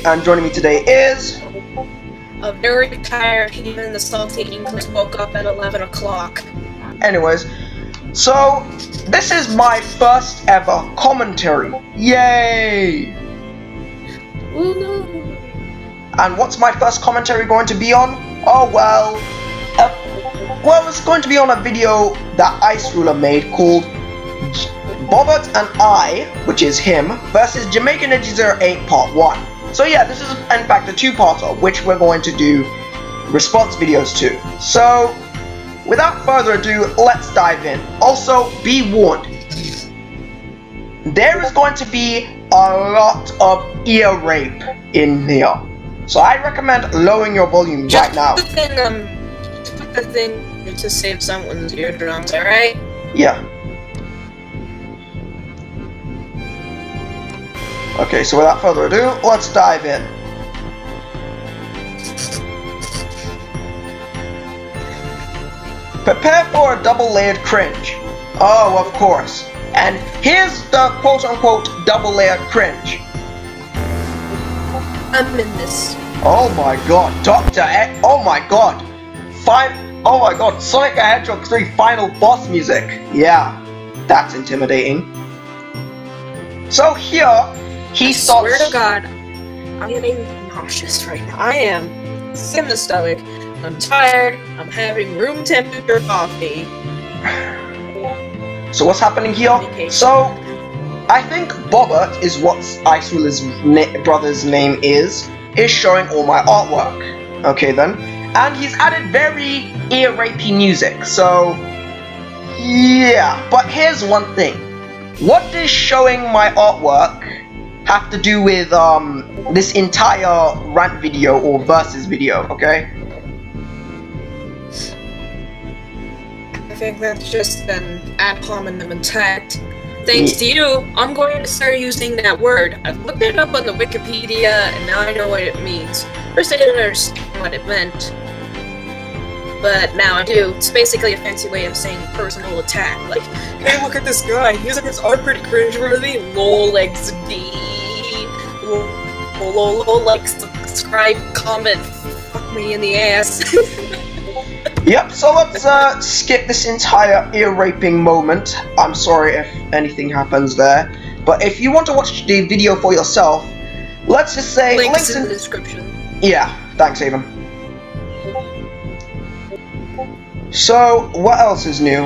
and joining me today is... A very tired human, the salty English woke up at 11 o'clock. Anyways, so this is my first ever commentary. Yay! Woo-hoo. And what's my first commentary going to be on? Oh well, it's going to be on a video that IceRuler made called Bobbert and I, which is him, versus JamaicanDragon 08 Part 1. So yeah, this is in fact a two-parter, which we're going to do response videos to. So, without further ado, let's dive in. Also, be warned, there is going to be a lot of ear rape in here. So I recommend lowering your volume right now. Put the thing to save someone's eardrums, alright? Yeah. Okay, so without further ado, let's dive in. Prepare for a double-layered cringe. Oh, of course. And here's the quote-unquote double-layered cringe. I'm in this. Oh my god, oh my god. Oh my god, Sonic the Hedgehog 3 final boss music. Yeah, that's intimidating. So here, he starts... I swear to God, I'm getting nauseous right now. I am sick in the stomach. I'm tired. I'm having room temperature coffee. So what's happening here? So, I think Bobbert is what IceRuler's brother's name is showing all my artwork. Okay then. And he's added very ear-rapey music, so... yeah. But here's one thing. What does showing my artwork have to do with this entire rant video or versus video, okay? I think that's just an ad hominem attack. Thanks to you, I'm going to start using that word. I've looked it up on the Wikipedia, and now I know what it means. First I didn't understand what it meant, but now I do. It's basically a fancy way of saying personal attack. Like, hey, look at this guy. Using his art pretty cringeworthy. Lol, XD. Lol, like, subscribe, comment, fuck me in the ass. Yep, so let's skip this entire ear-raping moment. I'm sorry if anything happens there. But if you want to watch the video for yourself, let's just say... links in the description. Yeah, thanks, Avon. So, what else is new?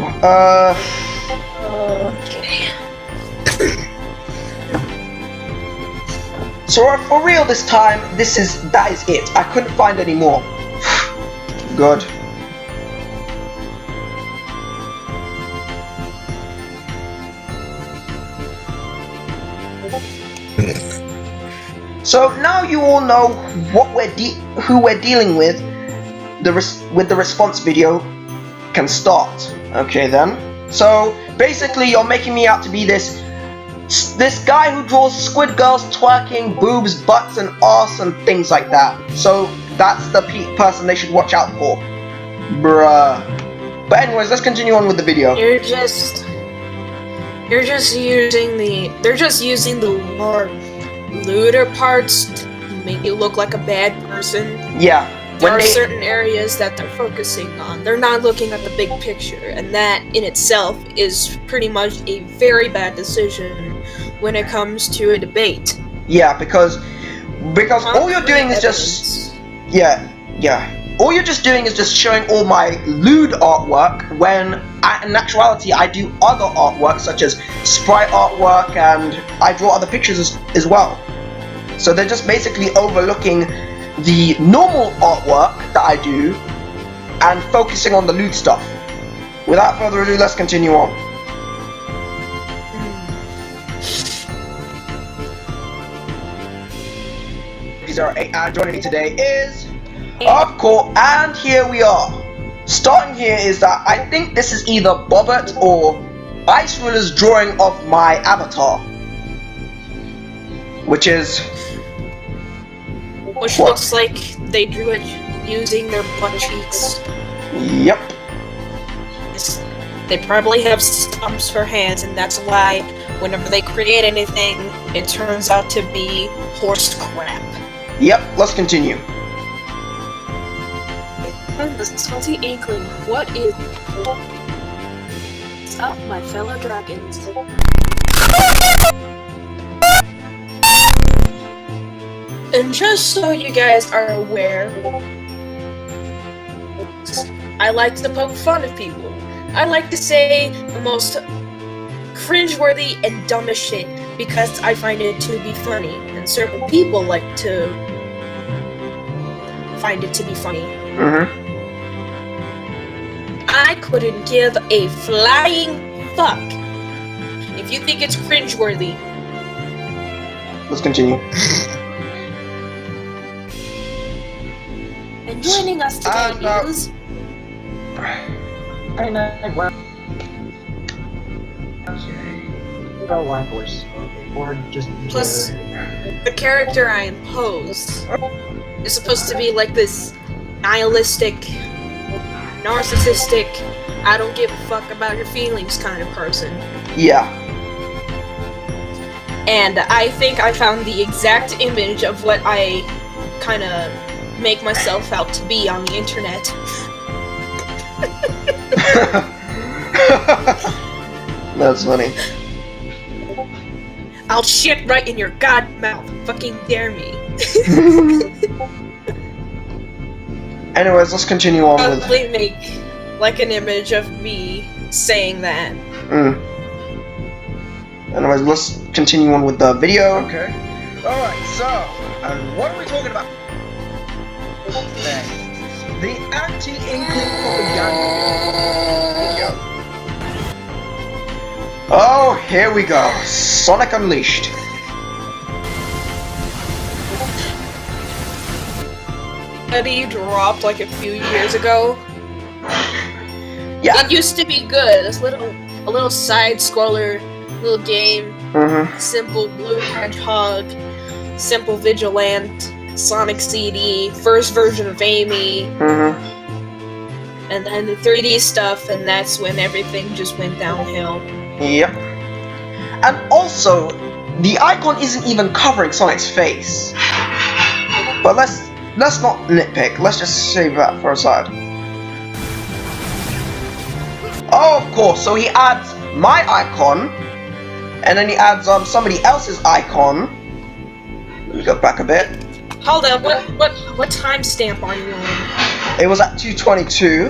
Okay. So for real this time, that is it. I couldn't find any more. Good. So now you all know what who we're dealing with. The response video can start. Okay then. So basically, you're making me out to be this guy who draws squid girls twerking, boobs, butts, and arse and things like that. So that's the person they should watch out for, bruh. But anyways, let's continue on with the video. They're just using the more looter parts to make you look like a bad person. Yeah. There are certain areas that they're focusing on. They're not looking at the big picture, and that in itself is pretty much a very bad decision when it comes to a debate. Yeah, because all you're doing is just... Yeah. All you're just doing is just showing all my lewd artwork, when in actuality I do other artwork such as sprite artwork, and I draw other pictures as well. So they're just basically overlooking the normal artwork that I do and focusing on the lewd stuff. Without further ado, let's continue on. Joining me today is, of course, and here we are. Starting here is that I think this is either Bobbert or IceRuler's drawing of my avatar, which looks like they drew it using their butt cheeks. Yep. They probably have stumps for hands, and that's why whenever they create anything, it turns out to be horse crap. Yep, let's continue. The salty inkling. What is up, my fellow dragons? And just so you guys are aware, I like to poke fun of people. I like to say the most cringeworthy and dumbest shit because I find it to be funny, and certain people like to find it to be funny. I couldn't give a flying fuck if you think it's cringeworthy. Let's continue. And joining us today is... Or just Plus, the character I impose is supposed to be like this nihilistic, narcissistic, I don't give a fuck about your feelings kind of person. Yeah. And I think I found the exact image of what I kind of make myself out to be on the internet. That's funny. I'll shit right in your god mouth. Fucking dare me. Anyways, let's continue on with... Probably make like an image of me saying that. Anyways, let's continue on with the video. Okay. Alright, so, and what are we talking about today? The anti-inkling propaganda video. Oh, here we go. Sonic Unleashed. That he dropped like a few years ago. Yeah. It used to be good. This a little side scroller, little game. Simple blue hedgehog, simple vigilant, Sonic CD, first version of Amy. And then the 3D stuff, and that's when everything just went downhill. Yep. And also, the icon isn't even covering Sonic's face. But let's not nitpick. Let's just save that for a side. Oh, of course. So he adds my icon, and then he adds somebody else's icon. Let me go back a bit. Hold on. What timestamp are you on? It was at 222,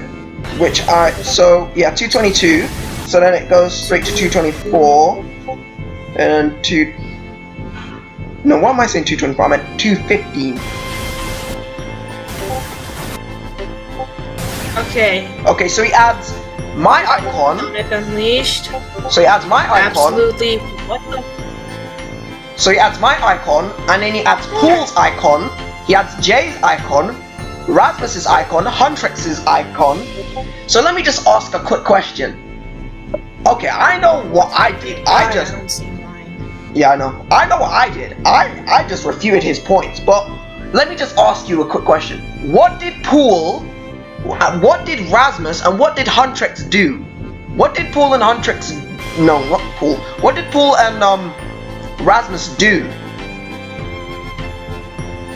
which so yeah, 222. So then it goes straight to 224, and no, what am I saying 224? I meant 215. Okay, so he adds my icon. Sonic Unleashed. So he adds my icon. Absolutely. What the? So he adds my icon, and then he adds Paul's icon. He adds Jay's icon, Rasmus's icon, Huntrix's icon. So let me just ask a quick question. Okay, I know what I did. I don't see mine. Yeah, I know. I know what I did. I just refuted his points. But let me just ask you a quick question. What did Paul, what did Rasmus, and what did Huntrix do? What did Paul and Huntrix... No, not Paul. What did Paul and Rasmus do?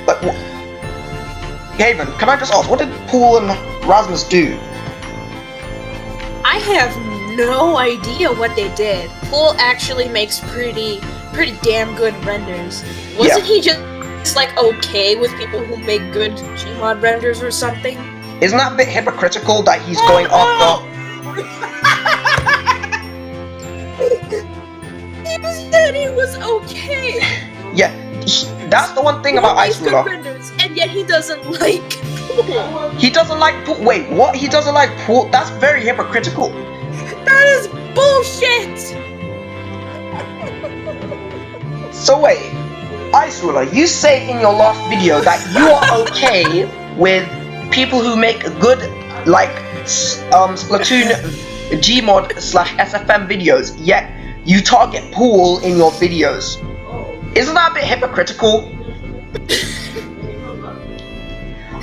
But Haven, can I just ask, what did Paul and Rasmus do? I have no idea what they did. Paul actually makes pretty damn good renders. Wasn't he just like okay with people who make good Gmod renders or something? Isn't that a bit hypocritical that he's going after? He said he was okay. Yeah, that's the one thing about IceRuler. Renders, and yet he doesn't like Paul. He doesn't like Paul. Wait, what? He doesn't like Paul? That's very hypocritical. That is bullshit! So wait, IceRuler, you say in your last video that you are okay with people who make good, like, Splatoon Gmod / SFM videos, yet you target Paul in your videos. Isn't that a bit hypocritical?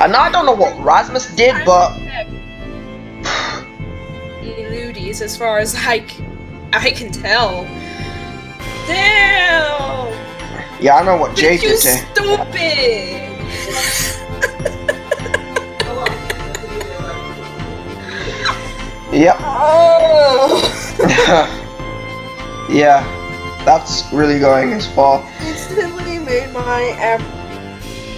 And I don't know what Rasmus did, but... Eludies, as far as I can tell. Damn! Yeah, I know what Jay did. Stupid! Yep. Oh. Yeah, that's really going as far. Instantly made my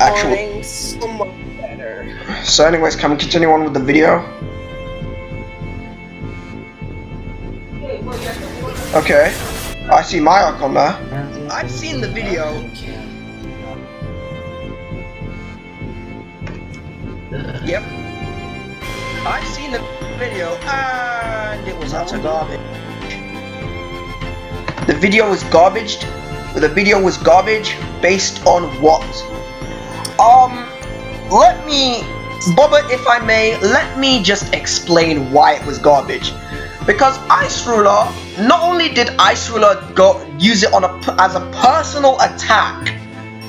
Actual. morning so much better. So, anyways, can we continue on with the video? Okay, I see my icon there. I've seen the video. Yep. I've seen the video and it was utter garbage. The video was garbage. The video was garbage based on what? Let me, Bobba, if I may, let me just explain why it was garbage. Because IceRuler, not only did IceRuler use it as a personal attack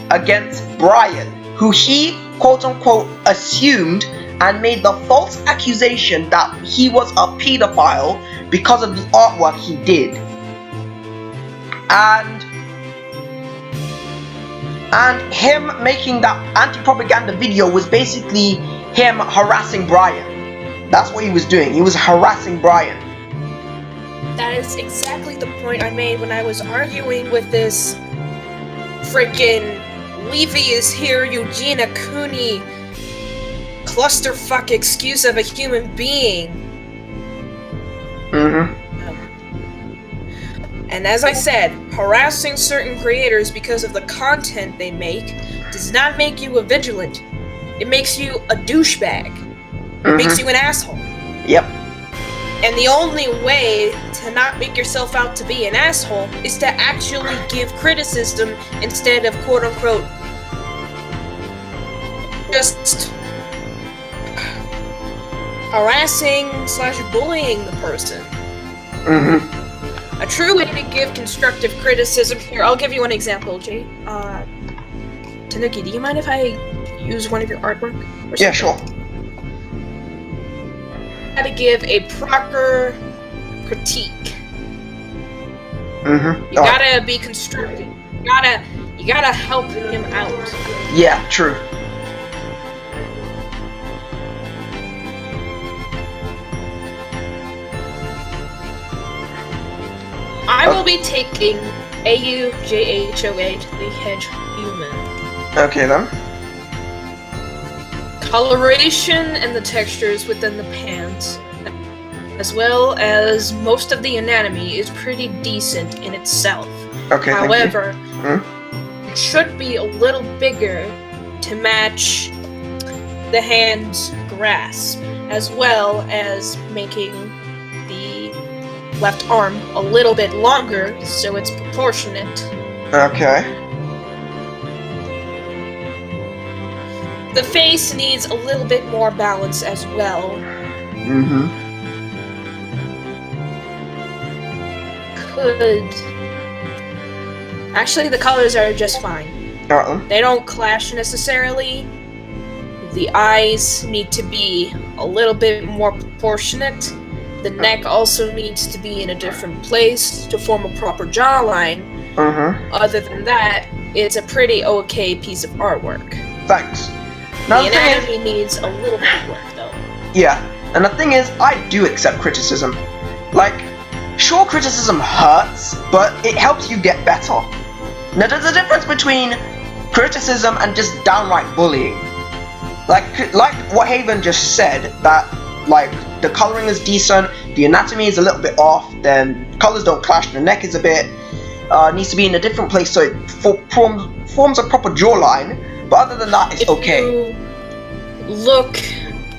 against Brian, who he quote unquote assumed and made the false accusation that he was a pedophile because of the artwork he did. And him making that anti-propaganda video was basically him harassing Brian. That's what he was doing. He was harassing Brian. That is exactly the point I made when I was arguing with this freaking Levy is here, Eugenia Cooney clusterfuck excuse of a human being. And as I said, harassing certain creators because of the content they make does not make you a vigilant. It makes you a douchebag. It makes you an asshole. Yep. And the only way to not make yourself out to be an asshole is to actually give criticism instead of quote-unquote just harassing/bullying the person. A true way to give constructive criticism. Here, I'll give you one example, Jay. Tanuki, do you mind if I use one of your artwork? Yeah, sure. How to give a proper critique. You gotta be constructive. You gotta help him out. Yeah, true. I will be taking AUJHOH, the Hedge Human. Okay then. Coloration and the textures within the pants, as well as most of the anatomy, is pretty decent in itself. Okay. However, it should be a little bigger to match the hand's grasp, as well as making the left arm a little bit longer so it's proportionate. Okay. The face needs a little bit more balance as well. Actually, the colors are just fine. They don't clash necessarily. The eyes need to be a little bit more proportionate. The neck also needs to be in a different place to form a proper jawline. Other than that, it's a pretty okay piece of artwork. Thanks. Now, the anatomy needs a little bit of work, though. Yeah, and the thing is, I do accept criticism. Like, sure, criticism hurts, but it helps you get better. Now, there's a difference between criticism and just downright bullying. Like what Haven just said, that, like, the coloring is decent, the anatomy is a little bit off, then colors don't clash, the neck is a bit, needs to be in a different place so it forms a proper jawline. But other than that, it's okay. If you look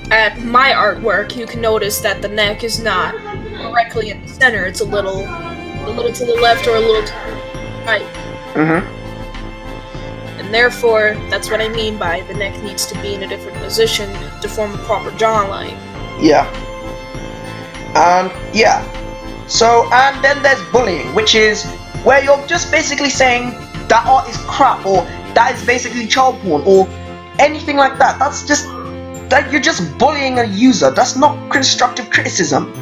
at my artwork, you can notice that the neck is not correctly in the center. It's a little to the left or a little to the right. And therefore, that's what I mean by the neck needs to be in a different position to form a proper jawline. Yeah. Yeah. So, and then there's bullying, which is where you're just basically saying that art is crap, or that is basically child porn, or anything like that. That's just, that you're just bullying a user. That's not constructive criticism.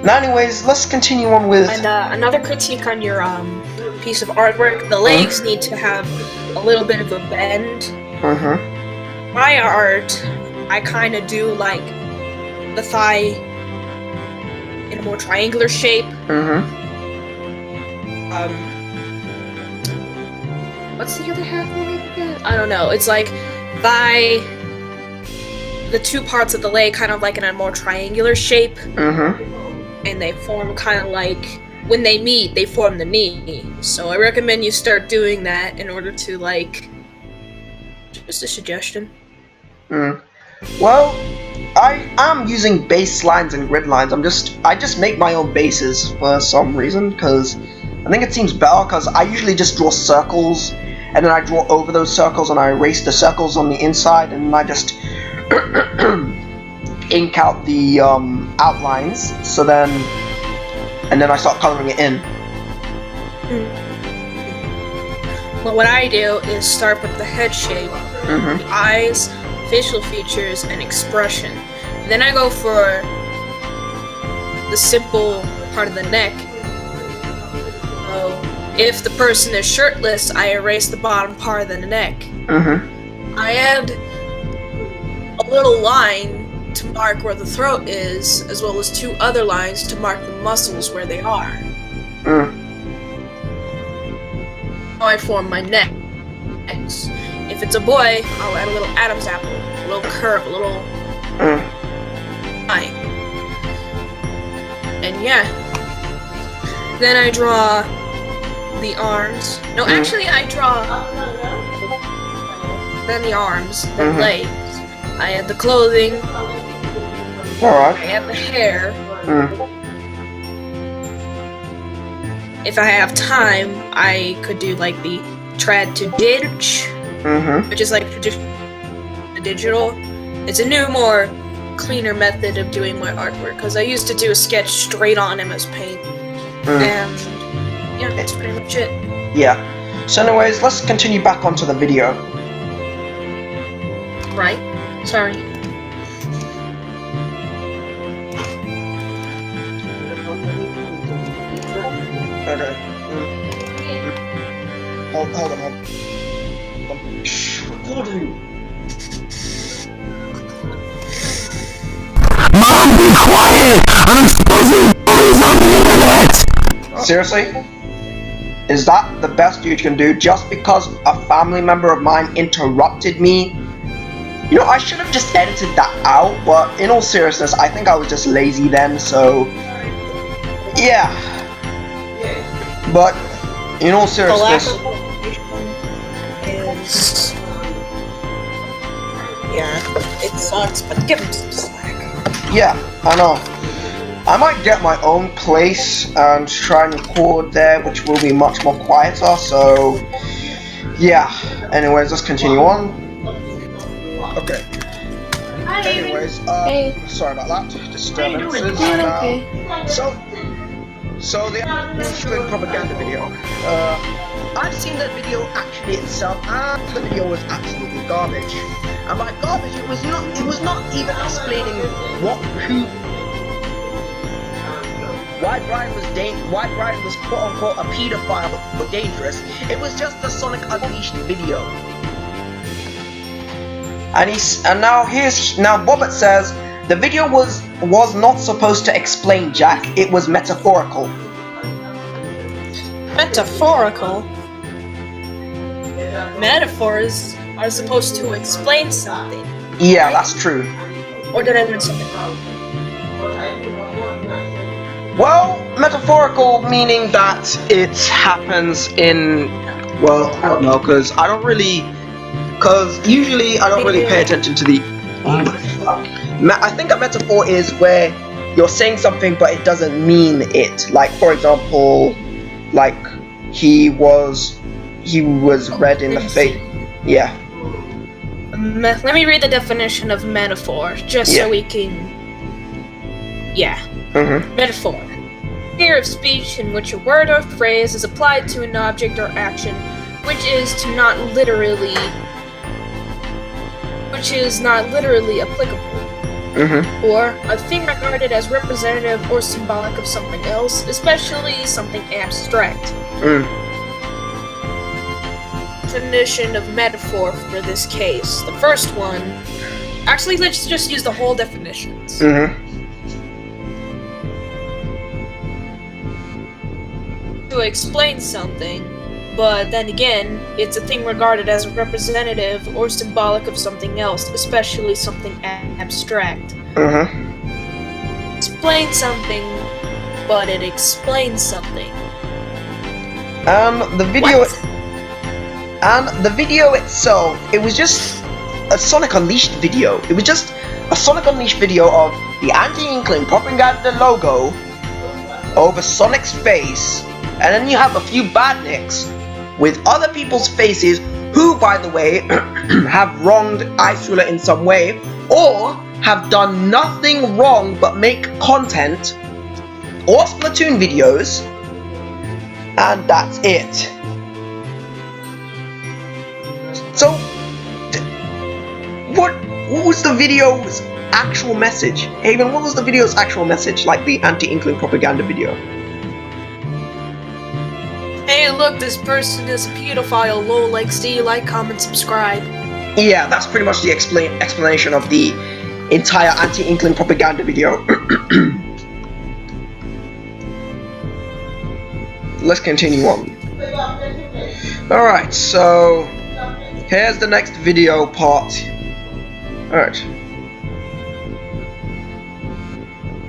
Now, anyways, let's continue on with. And another critique on your piece of artwork: the legs need to have a little bit of a bend. My art, I kind of do like the thigh in a more triangular shape. What's the other half of the leg again? I don't know. It's like thigh, the two parts of the leg kind of like in a more triangular shape. And they form kind of like, when they meet, they form the knee. So I recommend you start doing that in order to like, just a suggestion. Well, I am using base lines and grid lines. I just make my own bases for some reason, because I think it seems better, because I usually just draw circles, and then I draw over those circles, and I erase the circles on the inside, and I just ink out the outlines, and then I start coloring it in. Well, what I do is start with the head shape, the eyes, facial features, and expression. Then I go for the simple part of the neck. So if the person is shirtless, I erase the bottom part of the neck. I add a little line to mark where the throat is, as well as two other lines to mark the muscles where they are. I form my neck. If it's a boy, I'll add a little Adam's apple, a little curve, a little line. And yeah. Then I draw the arms. No, actually I draw then the arms, the legs. I add the clothing. Alright. I add the hair. If I have time, I could do like the trad to ditch, which is like digital. It's a new, more cleaner method of doing my artwork, because I used to do a sketch straight on MS Paint, and yeah, that's pretty much it. Yeah. So anyways, let's continue back onto the video. Right? Sorry. Okay. Hold on. Shh, recording. Mom, be quiet! I'm exposing bullies on the internet! Seriously? Is that the best you can do just because a family member of mine interrupted me? You know, I should have just edited that out, but in all seriousness, I think I was just lazy then, so... yeah. But, in all seriousness... is... yeah, it sucks, but give him some slack. yeah, I know. I might get my own place and try and record there, which will be much more quieter, so... yeah. Anyways, let's continue on. Okay. Anyways, sorry about that. Disturbances. So the Australian propaganda video. I've seen that video actually itself, and the video was absolutely garbage. And by garbage, it was not even explaining why Brian was quote unquote a pedophile or dangerous. It was just the Sonic Unleashed video. And now Bobbert says the video was not supposed to explain Jack, it was metaphorical. Metaphorical? Metaphors are supposed to explain something. Yeah, that's true. Or did I miss something? Well, metaphorical meaning that it happens in, well, I don't know, because usually I don't really pay attention to the... I think a metaphor is where you're saying something but it doesn't mean it. Like, for example, like he was red in the face. Yeah. Let me read the definition of metaphor, just so we can... yeah. Metaphor. Figure of speech in which a word or phrase is applied to an object or action which is not literally applicable. or a thing regarded as representative or symbolic of something else, especially something abstract. Definition of metaphor for this case. The first one. Actually, let's just use the whole definitions. To explain something, but then again, it's a thing regarded as representative or symbolic of something else, especially something abstract. Explain something, but it explains something. The video. And the video itself, it was just a Sonic Unleashed video. It was just a Sonic Unleashed video of the anti-Inkling propaganda logo over Sonic's face, and then you have a few badniks with other people's faces who, by the way, have wronged IceRuler in some way, or have done nothing wrong but make content or Splatoon videos, and that's it. So, what was the video's actual message? Haven, what was the video's actual message, like the anti-Inkling propaganda video? Hey, look, this person is a pedophile, lol, like, see, like, comment, subscribe. Yeah, that's pretty much the explanation of the entire anti-Inkling propaganda video. Let's continue on. Alright, so here's the next video part. Alright.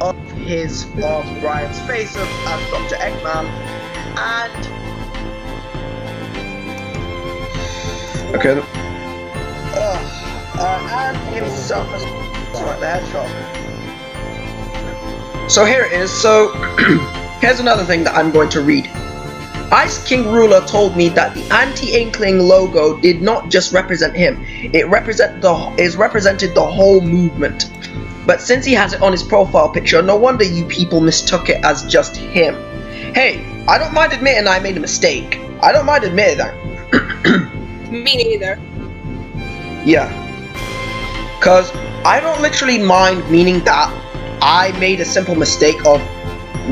Of Brian's face as Dr. Eggman, and okay. And himself as the Hedgehog. So here it is. So here's another thing that I'm going to read. IceRuler told me that the anti-Inkling logo did not just represent him, it represented the whole movement. But since he has it on his profile picture, no wonder you people mistook it as just him. Hey, I don't mind admitting I made a mistake. I don't mind admitting that. Me neither. Yeah. Cause I don't literally mind meaning that I made a simple mistake of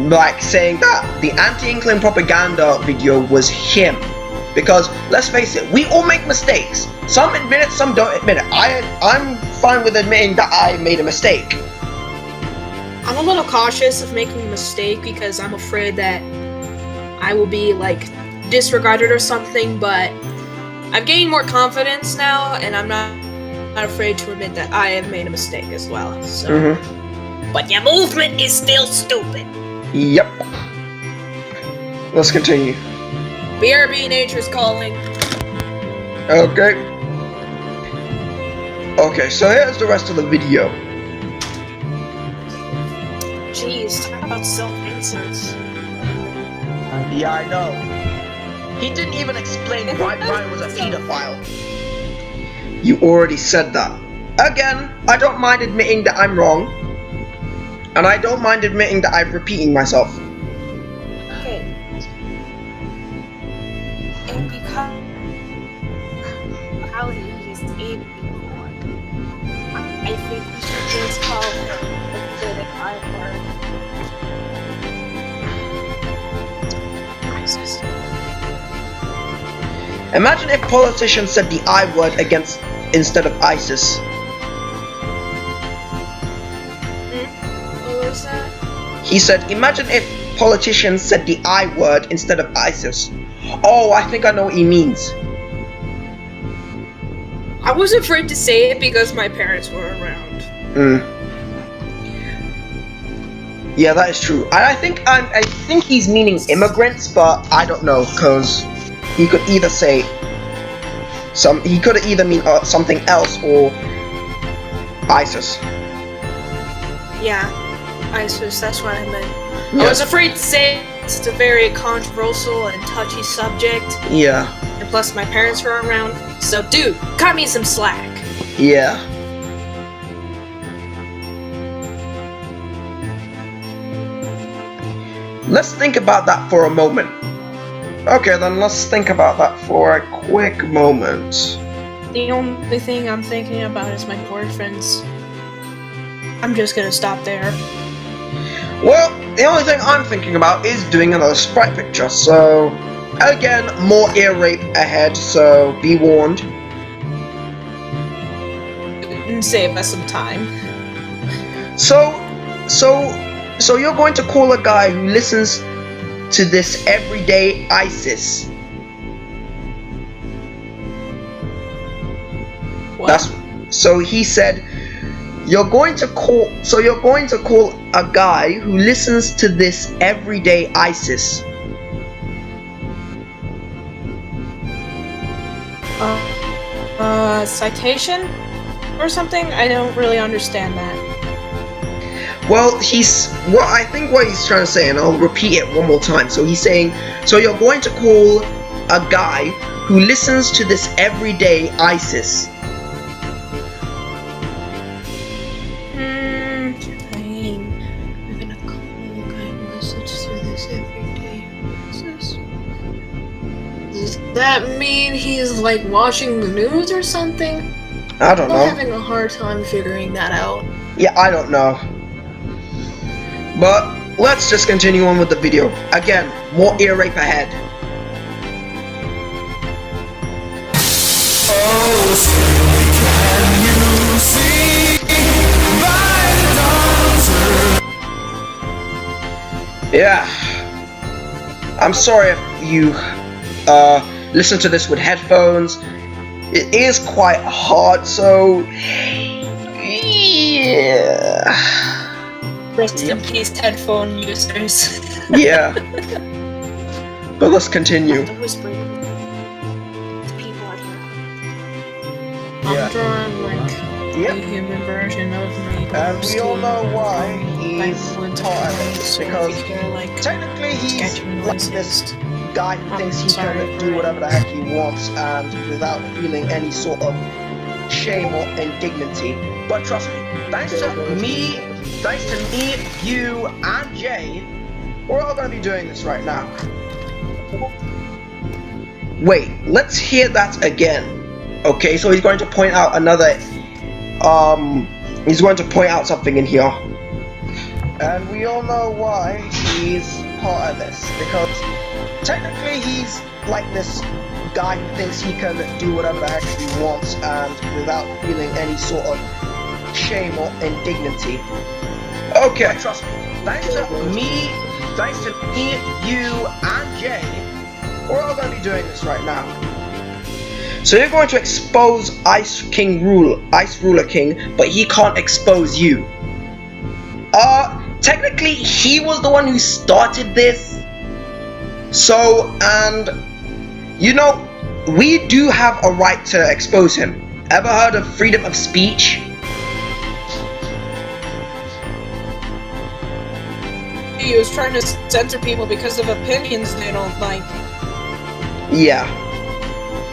like saying that the anti-Inkling propaganda video was him, because let's face it, we all make mistakes. Some admit it, some don't admit it. I'm fine with admitting that I made a mistake. I'm a little cautious of making a mistake because I'm afraid that I will be like disregarded or something, but I've gained more confidence now and I'm not afraid to admit that I have made a mistake as well. So but your movement is still stupid. Yep. Let's continue. BRB, nature's calling. Okay. Okay, so here's the rest of the video. Jeez, talk about self-insults. Yeah, I know. He didn't even explain why Brian was a pedophile. You already said that. Again, I don't mind admitting that I'm wrong. And I don't mind admitting that I'm repeating myself. Okay. And because reality is able, I think we should just call him a pathetic I-word. Imagine if politicians said the I word instead of ISIS. What was that? He said, imagine if politicians said the I word instead of ISIS. Oh, I think I know what he means. I was afraid to say it because my parents were around. Yeah, that is true. I think he's meaning immigrants, but I don't know, cause he could either say he could either mean something else or ISIS. Yeah, ISIS, that's what I meant. Yeah. I was afraid to say it. It's a very controversial and touchy subject. Yeah. And plus my parents were around. So dude, cut me some slack. Yeah. Let's think about that for a moment. Okay, then let's think about that for a quick moment. The only thing I'm thinking about is my boyfriend's I'm just gonna stop there. Well, the only thing I'm thinking about is doing another sprite picture, so again, more ear rape ahead, so be warned. And save us some time. So you're going to call a guy who listens to this everyday ISIS. What? So he said you're going to call a guy who listens to this everyday ISIS. Citation? Or something? I don't really understand that. Well, I think what he's trying to say, and I'll repeat it one more time. So he's saying, so you're going to call a guy who listens to this everyday ISIS. You're gonna call a guy who listens to this everyday ISIS? Does that mean he's like watching the news or something? I don't know. I'm having a hard time figuring that out. Yeah, I don't know. But let's just continue on with the video. Again, more ear rape ahead. Yeah. I'm sorry if you listen to this with headphones. It is quite hard, so yeah. Rest in peace, headphone users. Yeah. But let's continue. The whispering. The people out here. Yeah. I'm drawing like Yep. a human version of me. And we all know why he's part of it, So because if you hear, like, technically he's sketching like noises, this guy who I'm thinks he sorry can for do it. whatever the heck he wants and without feeling any sort of shame or indignity. But trust me, thanks to me, you, and Jay, we're all going to be doing this right now. Wait, let's hear that again. Okay, so he's going to point out he's going to point out something in here. And we all know why he's part of this, because technically he's like this guy who thinks he can do whatever the heck he wants and without feeling any sort of shame or indignity. Okay. But trust me, thanks to me, you, and Jay, we're all going to be doing this right now. So you're going to expose IceRuler King, but he can't expose you. Technically he was the one who started this. So, and you know, we do have a right to expose him. Ever heard of freedom of speech? He was trying to censor people because of opinions they don't like. Yeah.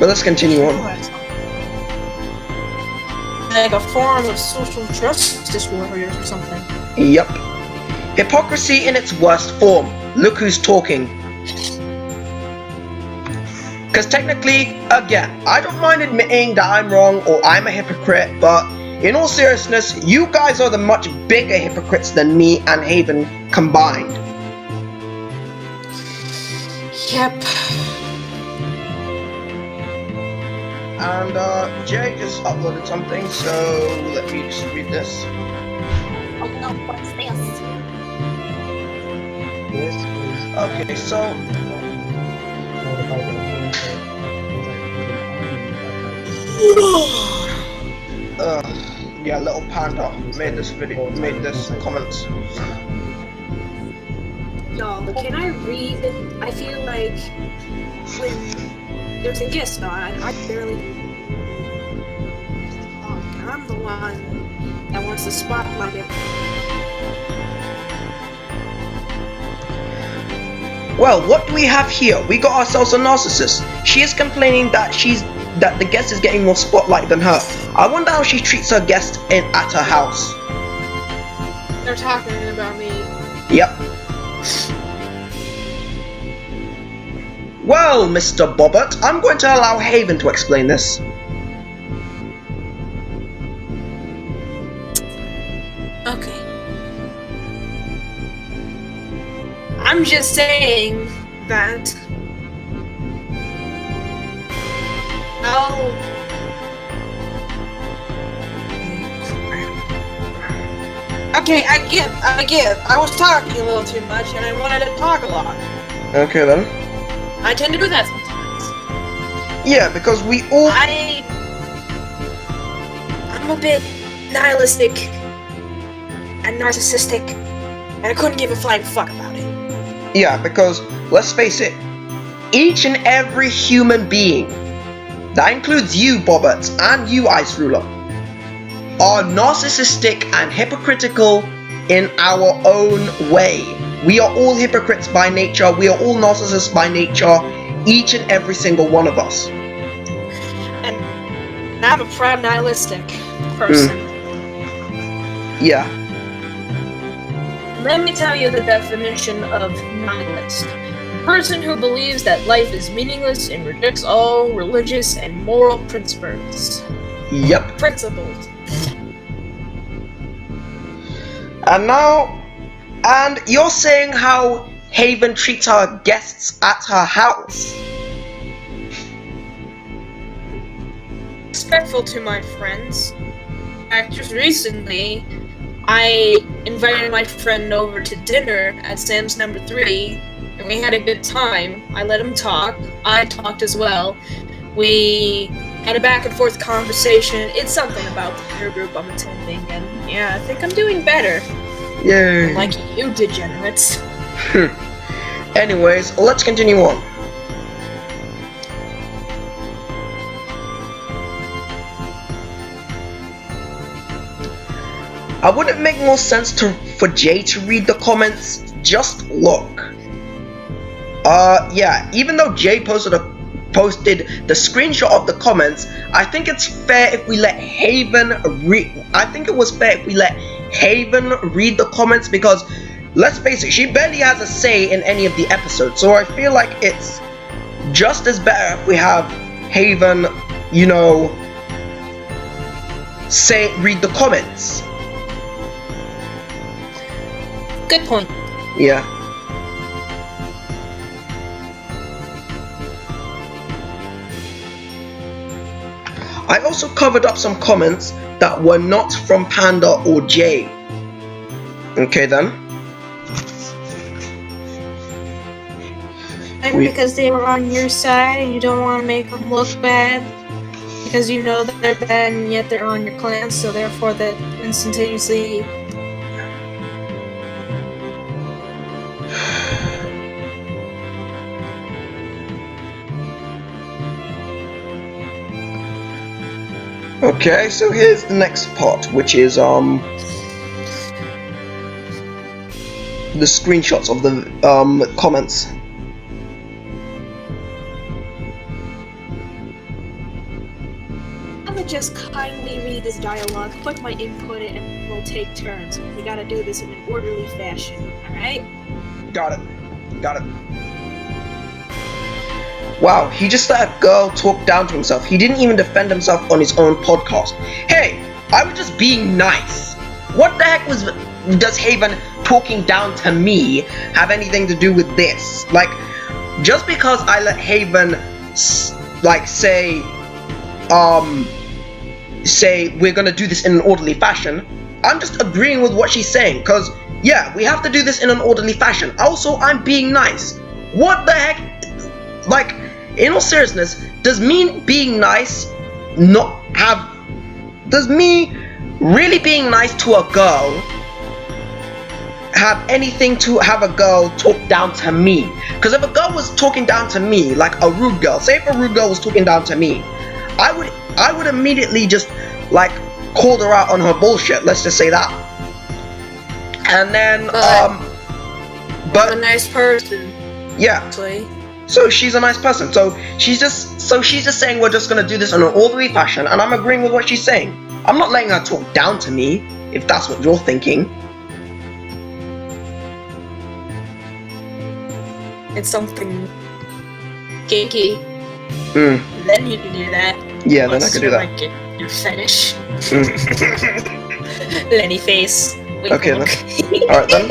But let's continue on. Like a form of social justice warriors or something. Yep. Hypocrisy in its worst form. Look who's talking. Because technically, again, I don't mind admitting that I'm wrong or I'm a hypocrite, but in all seriousness, you guys are the much bigger hypocrites than me and Haven combined. Yep. And Jay just uploaded something, so let me just read this. Oh no, what's this? Okay, so yeah, little panda made this comments. Y'all, can I read? I feel like when there's a guest on, I barely. Oh, I'm the one that wants to spotlight it. Well, what do we have here? We got ourselves a narcissist. She is complaining that the guest is getting more spotlight than her. I wonder how she treats her guest at her house. They're talking about me. Yep. Well, Mr. Bobbert, I'm going to allow Haven to explain this. Okay. I'm just saying that. Okay, I give. I was talking a little too much and I wanted to talk a lot. Okay then. I tend to do that sometimes. Yeah, because we all. I'm a bit nihilistic and narcissistic, and I couldn't give a flying fuck about it. Yeah, because let's face it, each and every human being, that includes you, Bobbert, and you, IceRuler, are narcissistic and hypocritical in our own way. We are all hypocrites by nature, we are all narcissists by nature, each and every single one of us. And I'm a proud nihilistic person. Yeah. Let me tell you the definition of nihilist. A person who believes that life is meaningless and rejects all religious and moral principles. Yep. Principles. And you're saying how Haven treats her guests at her house. Respectful to my friends. Just recently, I invited my friend over to dinner at Sam's number 3, and we had a good time. I let him talk. I talked as well. We had a back and forth conversation. It's something about the peer group I'm attending, and yeah, I think I'm doing better. Yay. Like you degenerates. Anyways, let's continue on. I wouldn't make more sense for Jay to read the comments. Just look. Yeah, even though Jay posted the screenshot of the comments, I think it's fair if we let Haven read. I think it was fair if we let Haven read the comments, because let's face it, she barely has a say in any of the episodes. So I feel like it's just as better if we have Haven, you know, read the comments. Good point. Yeah. I also covered up some comments that were not from Panda or Jay. Okay then. Maybe because they were on your side and you don't want to make them look bad. Because you know that they're bad and yet they're on your clan, so therefore that instantaneously... Okay, so here's the next part, which is the screenshots of the comments. I would just kindly read this dialogue, put my input in, and we'll take turns. We gotta do this in an orderly fashion, alright? Got it. Got it. Wow, he just let a girl talk down to himself. He didn't even defend himself on his own podcast. Hey, I was just being nice. What the heck does Haven talking down to me have anything to do with this? Like, just because I let Haven, like, say we're gonna do this in an orderly fashion, I'm just agreeing with what she's saying, because, yeah, we have to do this in an orderly fashion. Also, I'm being nice. What the heck? Like, in all seriousness, does me being nice does me really being nice to a girl have anything to have a girl talk down to me? Because if a girl was talking down to me, like a rude girl, say if a rude girl was talking down to me, I would immediately just, like, call her out on her bullshit, let's just say that. And then, but a nice person. Yeah. Actually. So she's a nice person. So she's just saying we're just gonna do this in an orderly fashion, and I'm agreeing with what she's saying. I'm not letting her talk down to me, if that's what you're thinking. It's something kinky. Then you can do that. Yeah, then I could do that. Like your fetish. Lenny face. Wink, Okay, wink. Alright then.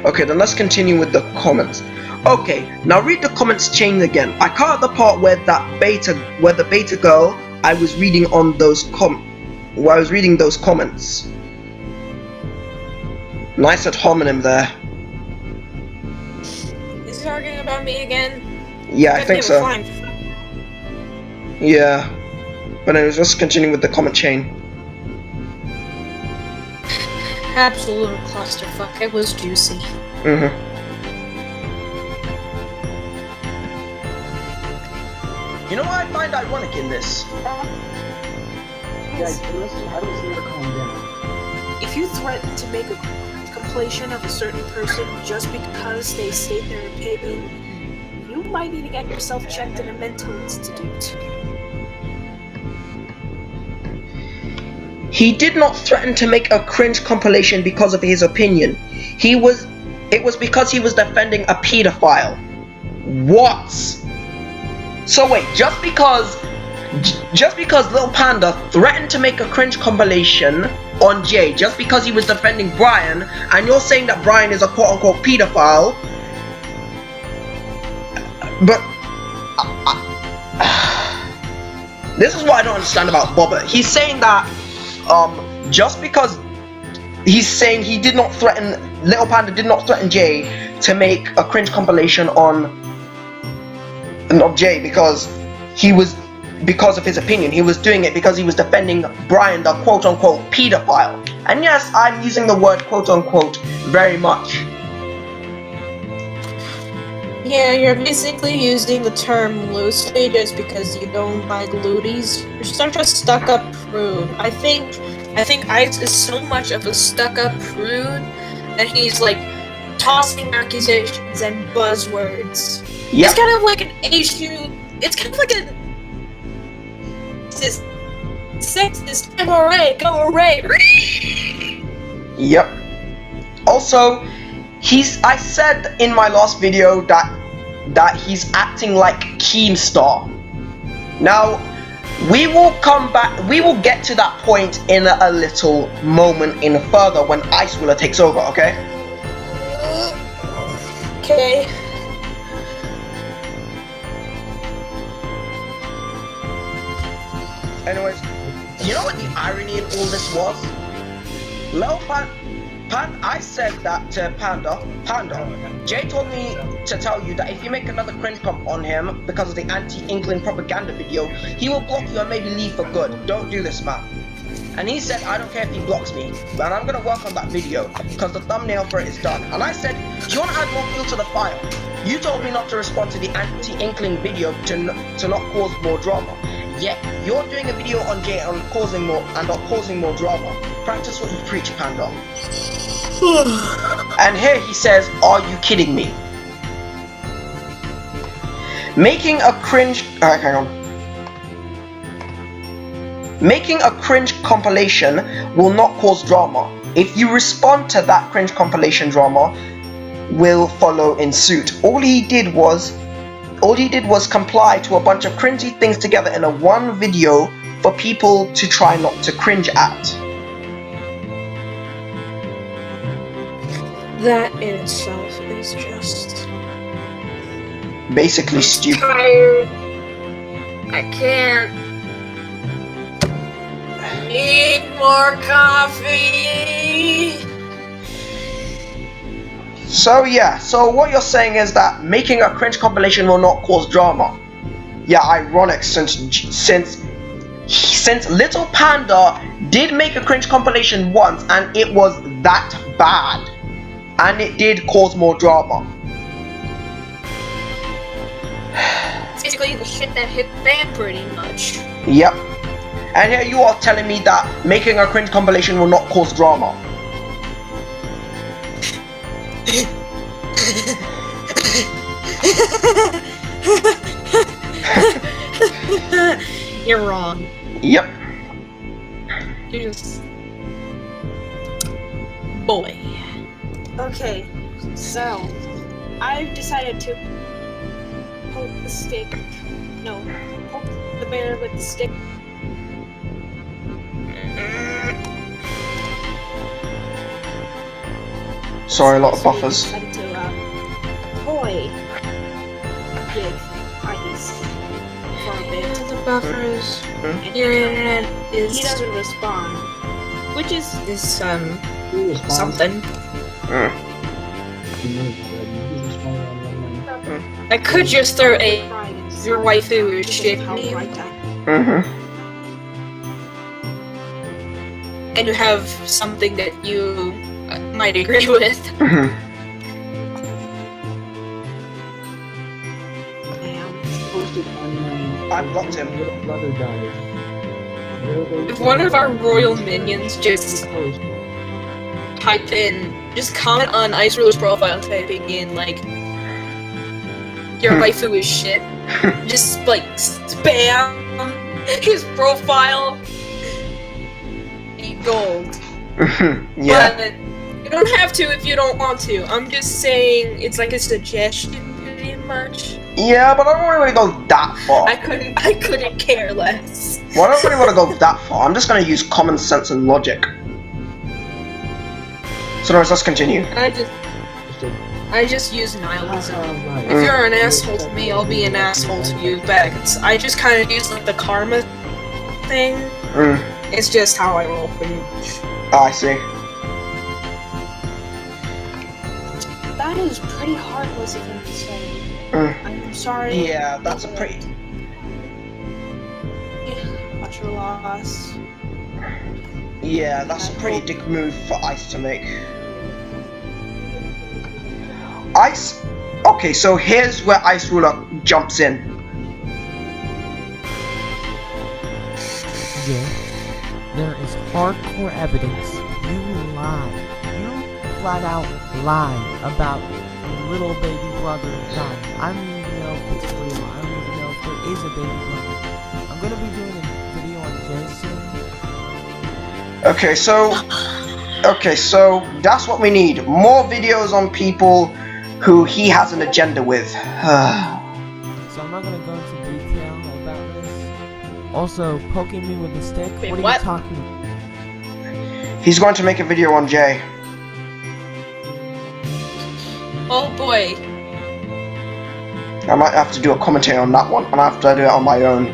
Okay, then let's continue with the comments. Okay, now read the comments chain again. I cut out the part where the beta girl I was reading on those comments. Nice ad hominem there. Is he arguing about me again? Yeah, I think so. Fine. Yeah. But anyways, let's continue with the comment chain. Absolute clusterfuck. It was juicy. You know what I find ironic in this? Yes. If you threaten to make a compilation of a certain person just because they state their opinion, you might need to get yourself checked in a mental institute. He did not threaten to make a cringe compilation because of his opinion. It was because he was defending a pedophile. What? So wait, just because Lil Panda threatened to make a cringe compilation on Jay, just because he was defending Brian, and you're saying that Brian is a quote-unquote pedophile, but this is what I don't understand about Bobber. He's saying that just because he's saying he did not threaten, Lil Panda did not threaten Jay to make a cringe compilation of Jay because of his opinion. He was doing it because he was defending Brian, the quote-unquote pedophile. And yes, I'm using the word quote-unquote very much. Yeah, you're basically using the term loosely just because you don't like looties. You're such a stuck-up prude. I think Ice is so much of a stuck-up prude that he's like tossing accusations and buzzwords. Yep. It's kind of like an issue. It's kind of like a sexist. I'm alright. Go alright. Yep. Also, I said in my last video that he's acting like Keemstar. Now, we will get to that point in a little moment in further when IceRuler takes over, okay? Okay. Anyways, you know what the irony in all this was? Lil I said that to Panda, Jay told me to tell you that if you make another cringe comp on him because of the anti-Inkling propaganda video, he will block you and maybe leave for good. Don't do this, man. And he said, I don't care if he blocks me, and I'm gonna work on that video because the thumbnail for it is done. And I said, do you want to add more fuel to the fire? You told me not to respond to the anti-Inkling video to not cause more drama. Yet you're doing a video on Jay on causing more drama. Practice what you preach, Panda. And here he says, are you kidding me? Making a cringe compilation will not cause drama. If you respond to that cringe compilation, drama will follow in suit. All he did was comply to a bunch of cringy things together in a one video for people to try not to cringe at. That in itself is just basically stupid. Tired. I can't. Need more coffee. So yeah, so what you're saying is that making a cringe compilation will not cause drama. Yeah, ironic since Little Panda did make a cringe compilation once and it was that bad. And it did cause more drama. It's basically the shit that hit fan pretty much. Yep. And here you are telling me that making a cringe compilation will not cause drama. You're wrong. Yep. You're just... boy. Okay, so I've decided to poke the stick. No, poke the bear with the stick. Sorry, a lot of So we buffers. decided to toy with Ice for a bit. The buffers. And Your internet he is doesn't respond, which is something. Mm. I could just throw a pride and your waifu is shit how meme, right I Mm-hmm. and you have something that you might agree with. Mm-hmm. am. I blocked him. If one of our royal minions just type in, just comment on IceRuler's profile, typing in like your waifu is shit. Just like spam his profile. Be gold. Yeah. But you don't have to if you don't want to. I'm just saying it's like a suggestion, pretty much. Yeah, but I don't really want to go that far. I couldn't care less. Well, I don't really want to go that far. I'm just going to use common sense and logic. So, anyways, let's continue. I just use nihilism. If you're an asshole to me, I'll be an asshole to you back. I just kind of use like the karma thing. Mm. It's just how I roll pretty much. I see. That is pretty heartless of him to say. Mm. I'm sorry. Yeah, that's a pretty. About your loss. Yeah, that's a pretty dick move for Ice to make. Ice. Okay, so here's where IceRuler jumps in. Yes, there is hardcore evidence. You lied. You flat out lied about little baby brother dying. I don't even know if it's real. I don't even know if there is a baby brother. I'm gonna be doing a video on Jason. Okay, so that's what we need. More videos on people who he has an agenda with. So I'm not gonna go into detail about this. Also, poking me with a stick. Wait, what are what? you talking about? He's going to make a video on Jay. Oh boy. I might have to do a commentary on that one, and I have to do it on my own.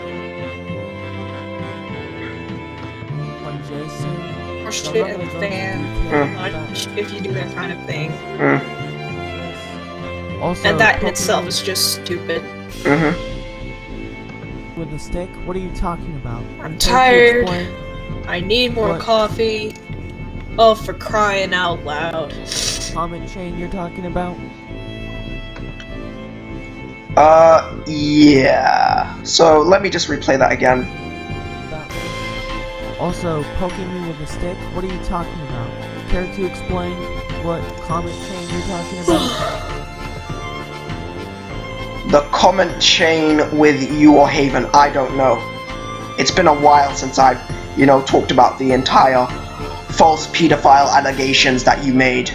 On Jason. Or So shit, I'm not gonna go into fan. detail Mm. about If you do that kind of thing. Mm. this. Also, And that in poking itself me is just stupid. Mm-hmm. with a stick. What are you talking about? I'm Can't you tired. explain? I need more What? coffee. Oh, for crying out loud. Comment chain you're talking about? Yeah. So let me just replay that again. About this? Also, poking me with a stick? What are you talking about? Care to explain what comment chain you're talking about? The comment chain with you or Haven, I don't know. It's been a while since I've, talked about the entire false pedophile allegations that you made.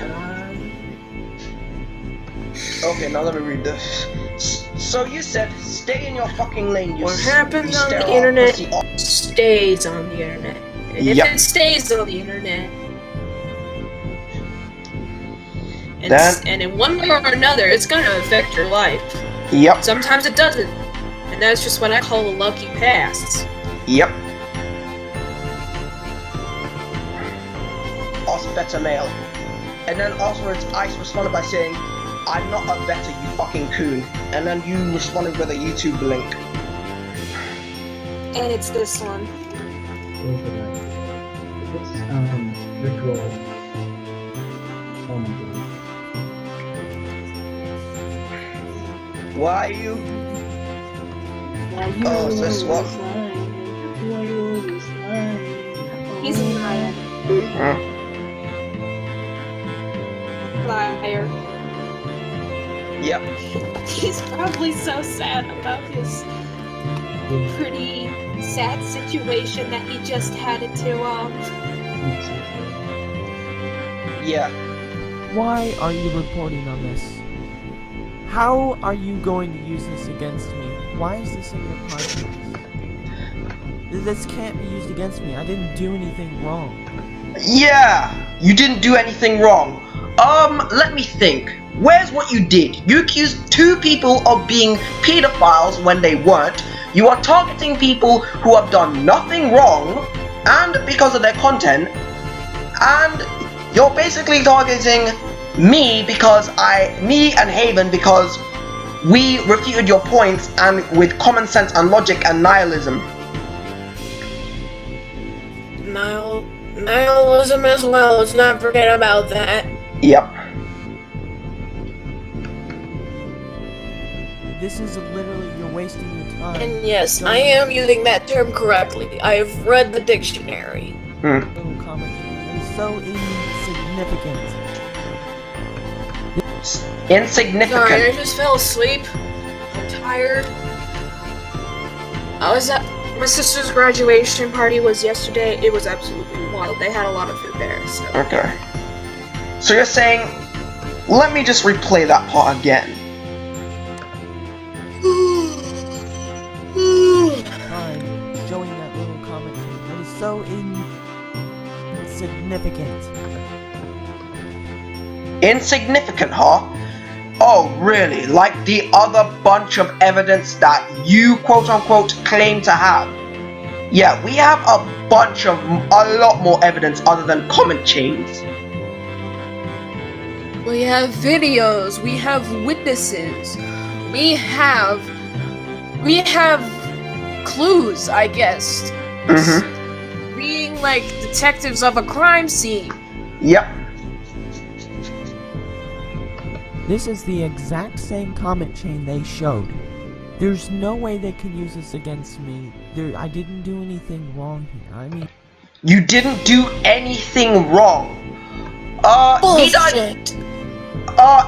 Okay, now let me read this. So you said, stay in your fucking lane, you What happens on the sterile internet pussy. stays on the internet. And if Yep. it stays on the internet, and in one way or another, it's gonna affect your life. Yep, Sometimes it doesn't. And that's just what I call a lucky pass. yep. Us better male. And then afterwards, Ice responded by saying, I'm not a better, you fucking coon. And then you responded with a YouTube link. And it's this one. Ritual. Oh my god. Why are you? Oh, so this one. He's a liar. Liar. Yep. He's probably so sad about his pretty sad situation that he just had it to Yeah. Why are you reporting on this? How are you going to use this against me? Why is this in your podcast? This can't be used against me. I didn't do anything wrong. Yeah, you didn't do anything wrong. Let me think. Where's what you did? You accused 2 people of being pedophiles when they weren't. You are targeting people who have done nothing wrong, and because of their content, and you're basically targeting me and Haven because we refuted your points and with common sense and logic and nihilism. Nihilism as well, let's not forget about that. Yep. This is literally, you're wasting your time. And yes, I am using that term correctly. I've read the dictionary. Little comment. It is so insignificant. Insignificant. Sorry, I just fell asleep. I'm tired. I was at my sister's graduation party was yesterday. It was absolutely wild. They had a lot of food there, so. Okay. So you're saying, let me just replay that part again. Time showing that little comment. It is so insignificant. Insignificant, huh? Oh, really? Like the other bunch of evidence that you quote-unquote claim to have? Yeah, we have a lot more evidence other than comment chains. We have videos, we have witnesses, we have clues, I guess. Being like detectives of a crime scene. Yep. This is the exact same comment chain they showed. There's no way they can use this against me. I didn't do anything wrong here. I mean... You didn't do anything wrong. Bullshit.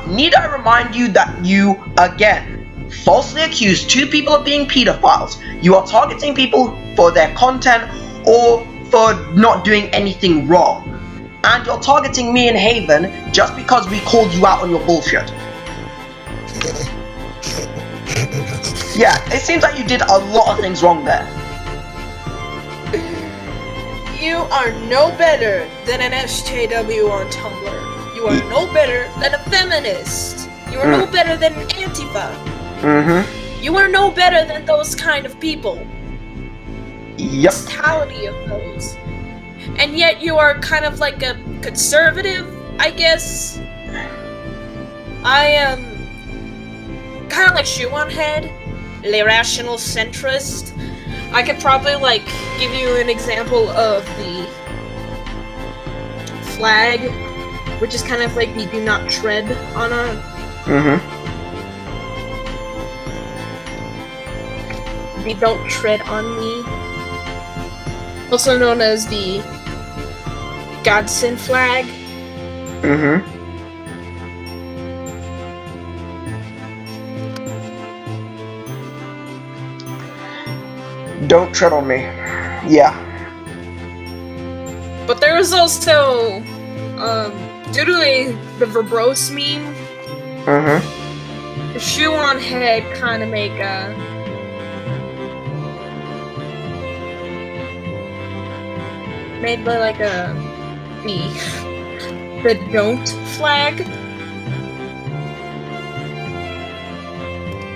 Need I remind you that you, again, falsely accused 2 people of being pedophiles. You are targeting people for their content or for not doing anything wrong. And you're targeting me and Haven just because we called you out on your bullshit. Yeah, it seems like you did a lot of things wrong there. You are no better than an SJW on Tumblr. You are no better than a feminist. You are no better than an Antifa. You are no better than those kind of people. Yep. Totality of those. And yet you are kind of like a conservative, I guess. I am kind of like shoe on head, irrational centrist. I could probably like give you an example of the flag, which is kind of like the do not tread on a. The don't tread on me. Also known as the Godson flag. Don't tread on me. Yeah. But there was also, due to the verbose meme, the shoe on head kind of make made by like the don't flag,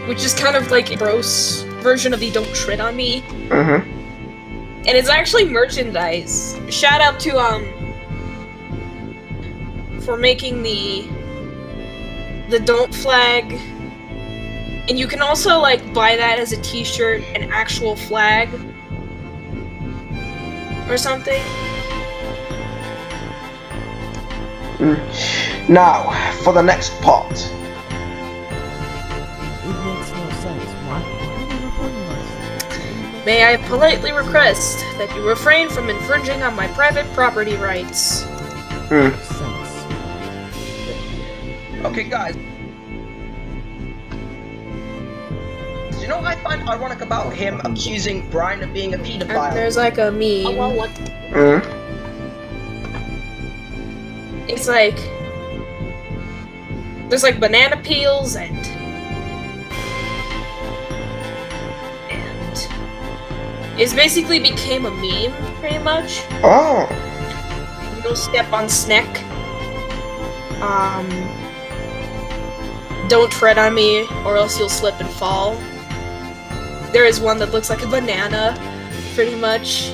which is kind of like a gross version of the don't tread on me. And it's actually merchandise. Shout out to for making the don't flag. And you can also like buy that as a t-shirt, an actual flag or something. Now, for the next part. It makes no sense. Why are they reporting us? May I politely request that you refrain from infringing on my private property rights. Makes sense. Okay, guys. You know what I find ironic about him accusing Brian of being a pedophile? And there's like a meme. Oh, well, what? It's like there's like banana peels and it's basically became a meme pretty much. Oh. You don't step on snack. Don't tread on me, or else you'll slip and fall. There is one that looks like a banana, pretty much.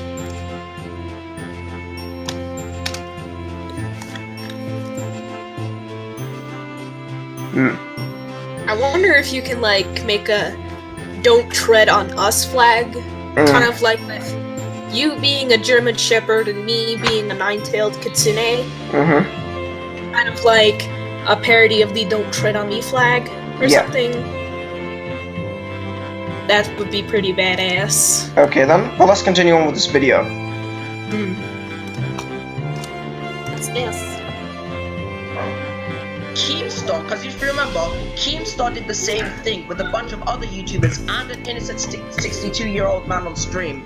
I wonder if you can, like, make a "Don't Tread on Us" flag, kind of like with you being a German Shepherd and me being a nine-tailed kitsune. Kind of like a parody of the "Don't Tread on Me" flag or something. That would be pretty badass. Okay then, well let's continue on with this video. What's this? Keemstar, because if you remember, Keemstar did the same thing with a bunch of other YouTubers and an innocent 62-year-old man on stream.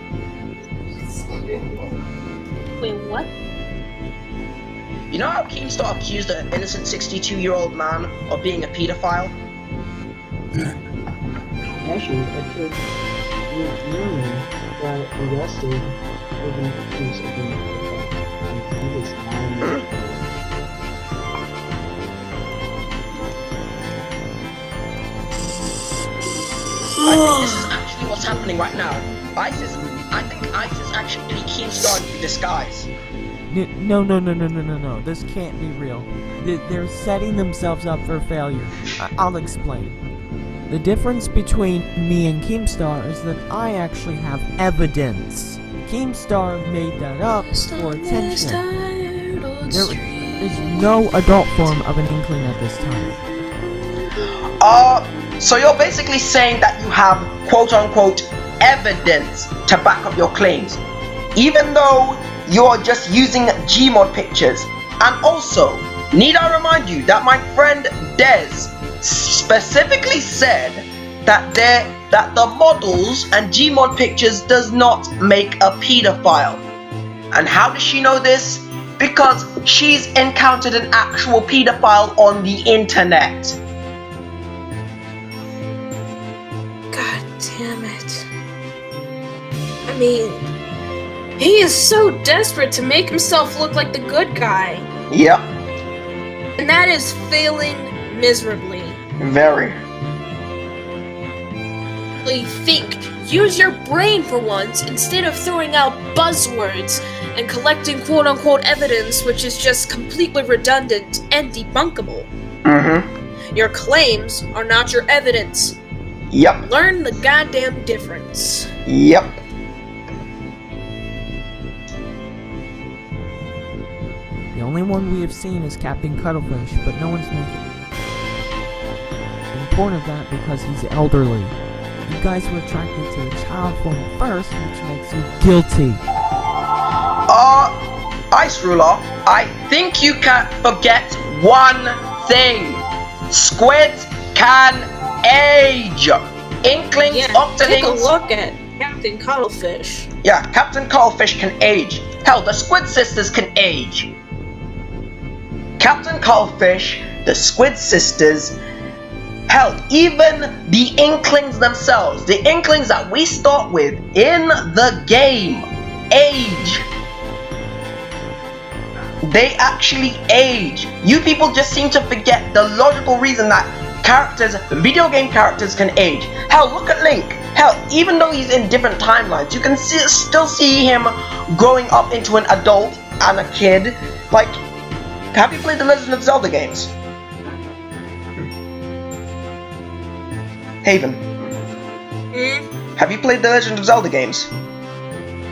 Wait, what? You know how Keemstar accused an innocent 62-year-old man of being a pedophile? Actually, I could remember that arrested over the case of being a pedophile. He was 9 years old. I think this is actually what's happening right now. I think Ice is actually Keemstar in disguise. No. This can't be real. They're setting themselves up for failure. I'll explain. The difference between me and Keemstar is that I actually have evidence. Keemstar made that up for attention. There is no adult form of an inkling at this time. So you're basically saying that you have quote-unquote evidence to back up your claims, even though you're just using Gmod pictures. And also, need I remind you that my friend Des specifically said that the models and Gmod pictures does not make a pedophile. And how does she know this? Because she's encountered an actual pedophile on the internet. God damn it. I mean, he is so desperate to make himself look like the good guy. Yep. And that is failing miserably. Very. Think. Use your brain for once instead of throwing out buzzwords and collecting quote-unquote evidence which is just completely redundant and debunkable. Your claims are not your evidence. Yep. Learn the goddamn difference. Yep. The only one we have seen is Captain Cuttlefish, but no one's making it. The point of that because he's elderly. You guys were attracted to the child form first, which makes you guilty. IceRuler, I think you can't forget one thing. Squids can age. Inklings, Yeah, octolings. take a look at Captain Cuttlefish. Yeah, Captain Cuttlefish can age. Hell, the Squid Sisters can age. Captain Cuttlefish, the Squid Sisters, hell, even the Inklings themselves, the Inklings that we start with in the game, age. They actually age. You people just seem to forget the logical reason that video game characters can age. Hell, look at Link. Hell, even though he's in different timelines, you can still see him growing up into an adult and a kid. Like, have you played the Legend of Zelda games? Haven, have you played the Legend of Zelda games?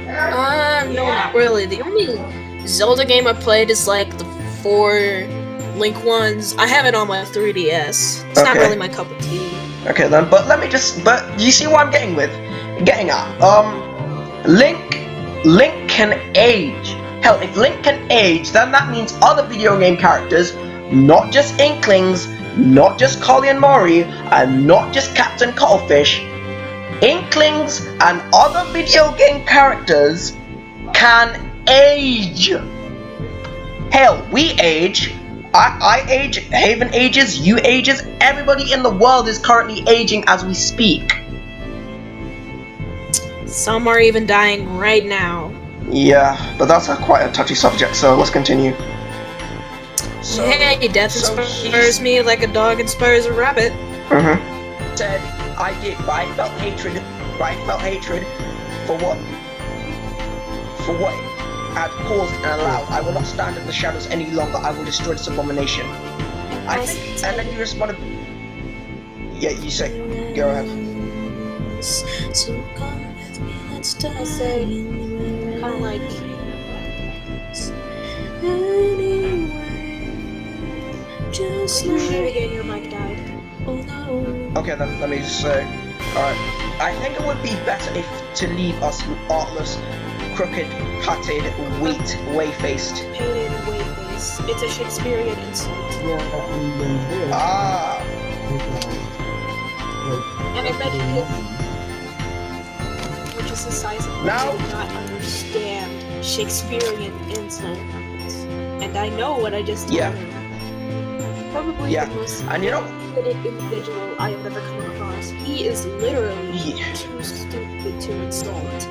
No, not really. The only Zelda game I played is like the 4 Link ones. I have it on my 3DS. It's not really my cup of tea. Okay then, but you see what I'm getting at? Link can age. Hell, if Link can age, then that means other video game characters, not just Inklings, not just Collie and Mori, and not just Captain Cuttlefish, Inklings and other video game characters can age. Hell, we age. I age, Haven ages, you ages, everybody in the world is currently aging as we speak. Some are even dying right now. Yeah, but that's quite a touchy subject, so let's continue. So, Hey, death so inspires me like a dog inspires a rabbit. said I did, but I felt hatred. But I felt hatred for what it had caused and allowed. I will not stand in the shadows any longer. I will destroy this abomination. I think, and then you responded. Yeah, you say, go ahead. So come with me, let's die. I say, kind of like, just appreciate again your mic died. Oh no. Okay, then let me just say. Alright. I think it would be better if to leave us artless, crooked, patted, wheat, way-faced. Painted way-face. It's a Shakespearean insult. Yeah, and then this. Ah. And I bet you which is the size of Now- you would not understand Shakespearean insults. And I know what I just Yeah. told him. Probably Yeah. the most And you know, stupid individual I have ever come across. He is literally Yeah. too stupid to insult.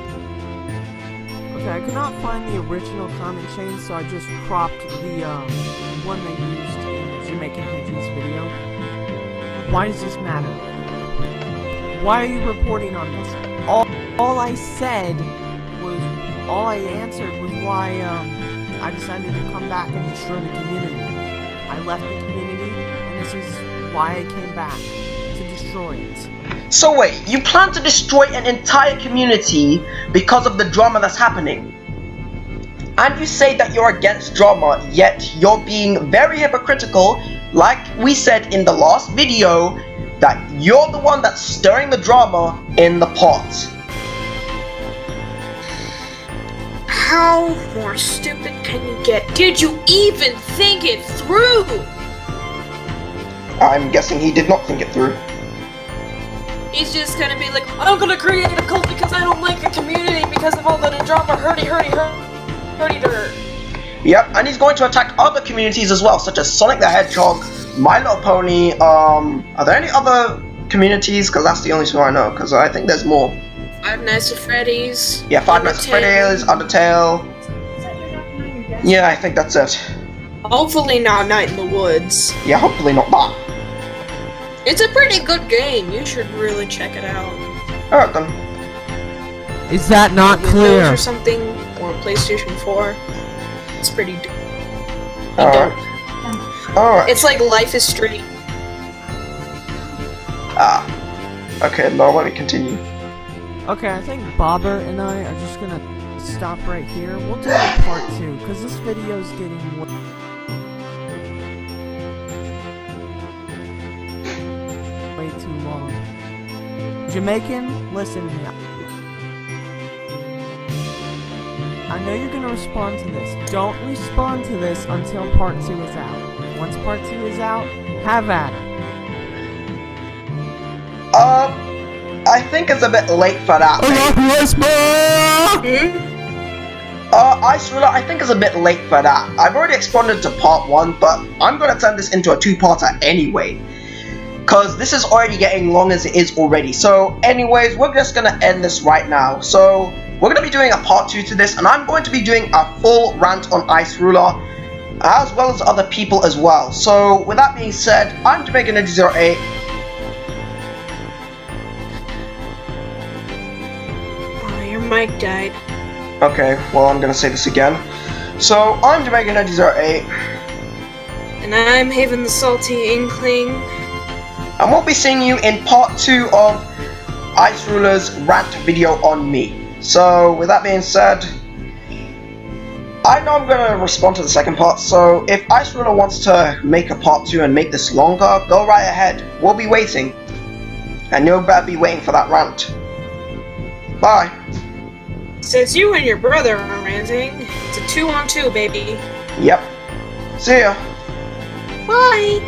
Okay, I could not find the original comment chain, so I just cropped the one they used in Jamaican Hedges video. Why does this matter? Why are you reporting on this? All I said was, all I answered was why I decided to come back and destroy the community. I left the community, and this is why I came back, to destroy it. So wait, you plan to destroy an entire community because of the drama that's happening? And you say that you're against drama, yet you're being very hypocritical, like we said in the last video, that you're the one that's stirring the drama in the pot. How more stupid can you get? Did you even think it through? I'm guessing he did not think it through. He's just gonna be like, I'm gonna create a cult because I don't like a community because of all the drama, hurdy. Yep, and he's going to attack other communities as well, such as Sonic the Hedgehog, My Little Pony, are there any other communities? Because that's the only two I know, because I think there's more. Five Nights at Freddy's. Yeah, Five Nights at Freddy's, Undertale. Yeah, I think that's it. Hopefully not Night in the Woods. Yeah, hopefully not that. It's a pretty good game. You should really check it out. Alright then. Is that not Windows clear? or something, or PlayStation 4. It's pretty dope. Alright. Alright. It's like Life is Strange. Ah. Okay, now let me continue. Okay, I think Bobber and I are just gonna stop right here. We'll do a part 2, because this video's getting way too long. Jamaican, listen to me. I know you're gonna respond to this. Don't respond to this until part 2 is out. Once part 2 is out, have at it. I think it's a bit late for that. IceRuler, I think it's a bit late for that. I've already responded to part 1, but I'm gonna turn this into a 2-parter anyway. Cause this is already getting long as it is already. So anyways, we're just gonna end this right now. So we're gonna be doing a part 2 to this, and I'm going to be doing a full rant on IceRuler, as well as other people as well. So with that being said, I'm JamaicanDragon. Oh, your mic died. Okay, well I'm gonna say this again. So I'm JamaicanDragon, And I'm Haven the Salty Inkling. and we'll be seeing you in part 2 of IceRuler's rant video on me. So with that being said, I know I'm gonna respond to the second part, so if IceRuler wants to make a part 2 and make this longer, go right ahead. We'll be waiting. And you'll better be waiting for that rant. Bye. Since you and your brother are ranting, it's a 2-on-2, baby. Yep. See ya. Bye!